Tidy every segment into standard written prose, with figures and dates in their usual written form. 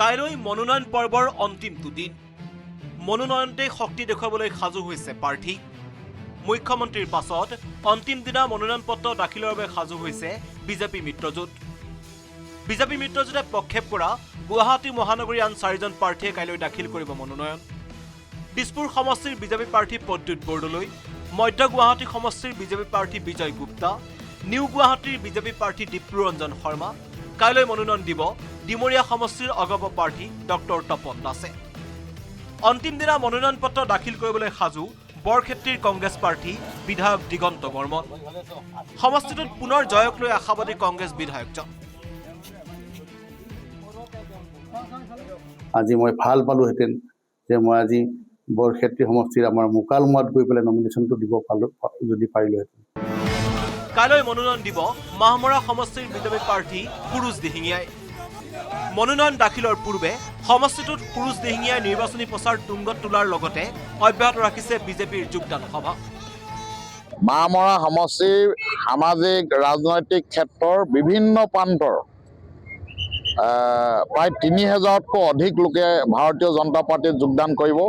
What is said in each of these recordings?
কাইলৈ মনোনয়ন পৰ্বৰ অন্তিম দুদিন মনোনয়নতে শক্তি দেখুৱাবলৈ সাজু হৈছে প্ৰাৰ্থী মুখ্যমন্ত্ৰীৰ পাছত অন্তিম দিনা মনোনয়ন পত্ৰ দাখিলৰ বাবে সাজু হৈছে বিজেপি মিত্ৰজোঁট বিজেপি মিত্ৰজোঁটে প্ৰক্ষেপ কৰা গুৱাহাটী মহানগৰীৰ আন 4জন প্ৰাৰ্থীয়ে কাইলৈ দাখিল কৰিব মনোনয়ন দিছপুৰ সমষ্টিৰ বিজেপি প্ৰাৰ্থী প্ৰদ্যুৎ বৰদলৈ মধ্য গুৱাহাটী সমষ্টিৰ বিজেপি প্ৰাৰ্থী বিজয় গুপ্তা নিউ গুৱাহাটীৰ বিজেপি প্ৰাৰ্থী দীপ্ৰুৰঞ্জন শৰ্মা কাইলৈ মনোনয়ন দিব ডিমৰীয়া সমষ্টিৰ অগপ প্ৰাৰ্থী ডক্টৰ তপন দাসে অন্তিম দিনা মনোনয়ন পত্ৰ দাখিল কৰিবলৈ সাজু বৰক্ষেত্ৰীৰ কংগ্ৰেছ প্ৰাৰ্থী বিধায়ক দিগন্ত বৰ্মন সমষ্টিটোত পুনৰ জয়ক লৈ আশাবাদী কংগ্ৰেছ বিধায়কজন আজি মই ভাল পালোহেঁতেন যে মই আজি বৰক্ষেত্ৰী সমষ্টিৰ আমাৰ মুকালমুৱাত গৈ পেলাই নমিনেশ্যনটো দিব পালো যদি পাৰিলোহেঁতেন কাইলৈ মনোনয়ন দিব মাহমৰা সমষ্টিৰ বিজেপি প্ৰাৰ্থী সুৰুজ দিহিঙীয়াই মনোনয়ন দাখিলৰ পূৰ্বে সমষ্টিটোত সুৰুজ দিহিঙীয়াই নিৰ্বাচনী প্ৰচাৰ তুংগত তোলাৰ লগতে অব্যাহত ৰাখিছে বিজেপিৰ যোগদান সভা মাহমৰা সমষ্টিৰ সামাজিক ৰাজনৈতিক ক্ষেত্ৰৰ বিভিন্ন প্ৰান্তৰ প্ৰায় ৩,০০০তকৈ অধিক লোকে ভাৰতীয় জনতা পাৰ্টিত যোগদান কৰিব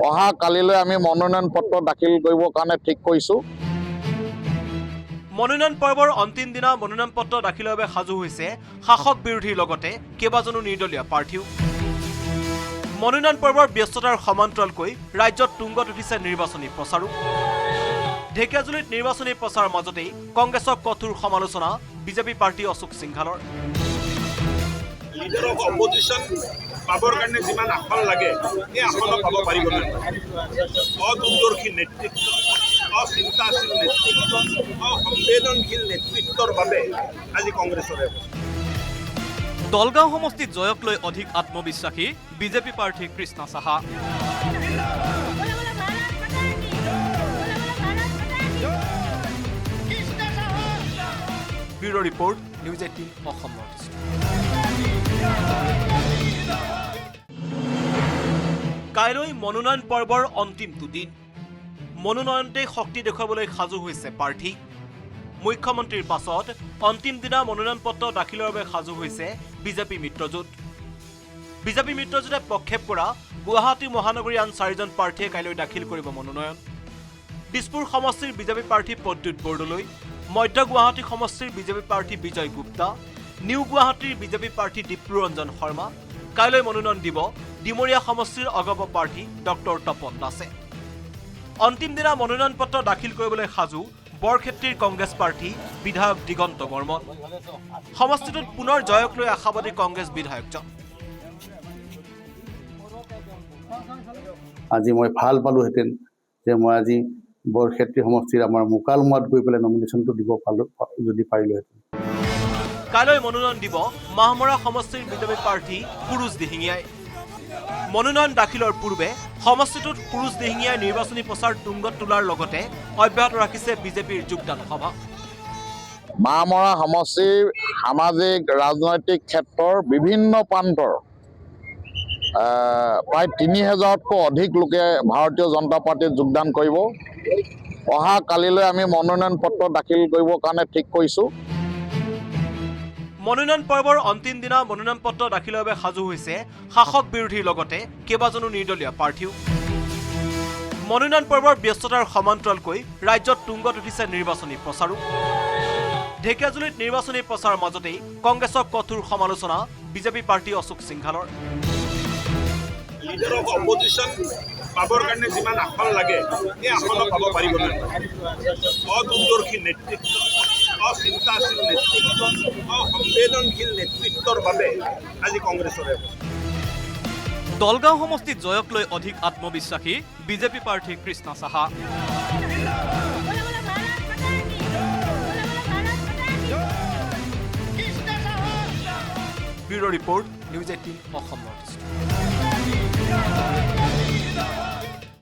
অহা কালিলৈ আমি মনোনয়ন পত্ৰ দাখিল কৰিবৰ কাৰণে ঠিক কৰিছোঁ মনোনয়ন পৰ্বৰ অন্তিম দিনা মনোনয়ন পত্ৰ দাখিলৰ বাবে সাজু হৈছে শাসক বিৰোধীৰ লগতে কেইবাজনো নিৰ্দলীয় প্ৰাৰ্থীও মনোনয়ন পৰ্বৰ ব্যস্ততাৰ সমান্তৰালকৈ ৰাজ্যত তুংগত উঠিছে নিৰ্বাচনী প্ৰচাৰো ঢেকিয়াজুলিত নিৰ্বাচনী প্ৰচাৰৰ মাজতেই কংগ্ৰেছক কঠোৰ সমালোচনা বিজেপি প্ৰাৰ্থী অশোক সিংঘালৰ লিডাৰ অফ অপজিশ্যন পাবৰ কাৰণে যিমান আসন লাগে এই আসন পাব পাৰিব নে অদূৰদৰ্শী নেতৃত্ব অচিন্তাশীল নেতৃত্ব অসংবেদনশীল নেতৃত্বৰ বাবে আজি কংগ্ৰেছৰে দলগাঁও সমষ্টিত জয়ক লৈ অধিক আত্মবিশ্বাসী বিজেপি প্ৰাৰ্থী Krishna Saha bureau' report news 18 Assam north east কাইলৈ মনোনয়ন পৰ্বৰ অন্তিম দুদিন মনোনয়নতে শক্তি দেখুৱাবলৈ সাজু হৈছে প্ৰাৰ্থী মুখ্যমন্ত্ৰীৰ পাছত অন্তিম দিনা মনোনয়ন পত্ৰ দাখিলৰ বাবে সাজু হৈছে বিজেপি মিত্ৰজোঁট বিজেপি মিত্ৰজোঁটে প্ৰক্ষেপ কৰা গুৱাহাটী মহানগৰীৰ আন 4জন প্ৰাৰ্থীয়ে কাইলৈ দাখিল কৰিব মনোনয়ন দিছপুৰ সমষ্টিৰ বিজেপি প্ৰাৰ্থী প্ৰদ্যুৎ বৰদলৈ মধ্য গুৱাহাটী সমষ্টিৰ বিজেপি প্ৰাৰ্থী বিজয় গুপ্তা নিউ গুৱাহাটীৰ বিজেপি প্ৰাৰ্থী দীপ্ৰুৰঞ্জন শৰ্মা কাইলৈ মনোনয়ন দিব ডিমৰীয়া সমষ্টিৰ অগপ প্ৰাৰ্থী ডক্টৰ তপন দাসে অন্তিম দিনা মনোনয়ন পত্ৰ দাখিল কৰিবলৈ সাজু বৰক্ষেত্ৰীৰ কংগ্ৰেছ প্ৰাৰ্থী বিধায়ক দিগন্ত বৰ্মন সমষ্টিটোত পুনৰ জয়ক লৈ আশাবাদী কংগ্ৰেছ বিধায়কজন আজি মই ভাল পালোহেঁতেন যে মই আজি বৰক্ষেত্ৰী সমষ্টিৰ আমাৰ মুকালমুৱাত গৈ পেলাই নমিনেশ্যনটো দিব পালো যদি পাৰিলোহেঁতেন কাইলৈ মনোনয়ন দিব মাহমৰা সমষ্টিৰ বিজেপি প্ৰাৰ্থী সুৰুজ দিহিঙীয়াই মনোনয়ন দাখিলৰ পূৰ্বে সমষ্টিটোত সুৰুজ দিহিঙীয়াই নিৰ্বাচনী প্ৰচাৰ তুংগত তোলাৰ লগতে অব্যাহত ৰাখিছে বিজেপিৰ যোগদান সভা মাহমৰা সমষ্টিৰ সামাজিক ৰাজনৈতিক ক্ষেত্ৰৰ বিভিন্ন প্ৰান্তৰ প্ৰায় ৩,০০০তকৈ অধিক লোকে ভাৰতীয় জনতা পাৰ্টিত যোগদান কৰিব অহা কালিলৈ আমি মনোনয়ন পত্ৰ দাখিল কৰিবৰ কাৰণে ঠিক কৰিছোঁ মনোনয়ন পৰ্বৰ অন্তিম দিনা মনোনয়ন পত্ৰ দাখিলৰ বাবে সাজু হৈছে শাসক বিৰোধীৰ লগতে কেইবাজনো নিৰ্দলীয় প্ৰাৰ্থীও মনোনয়ন পৰ্বৰ ব্যস্ততাৰ সমান্তৰালকৈ ৰাজ্যত তুংগত উঠিছে নিৰ্বাচনী প্ৰচাৰো ঢেকিয়াজুলিত নিৰ্বাচনী প্ৰচাৰৰ মাজতেই কংগ্ৰেছক কঠোৰ সমালোচনা বিজেপি প্ৰাৰ্থী অশোক সিংঘালৰ লিডাৰ অফ অপজিশ্যন পাবৰ কাৰণে যিমান আসন লাগে এই আসন পাব পাৰিব নে অদূৰদৰ্শী নেতৃত্ব অচিন্তাশীল নেতৃত্ব অসংবেদনশীল নেতৃত্বৰ বাবে আজি কংগ্ৰেছৰে দলগাঁও সমষ্টিত জয়ক লৈ অধিক আত্মবিশ্বাসী বিজেপি প্ৰাৰ্থী Krishna Saha bureau' report news 18 Assam north east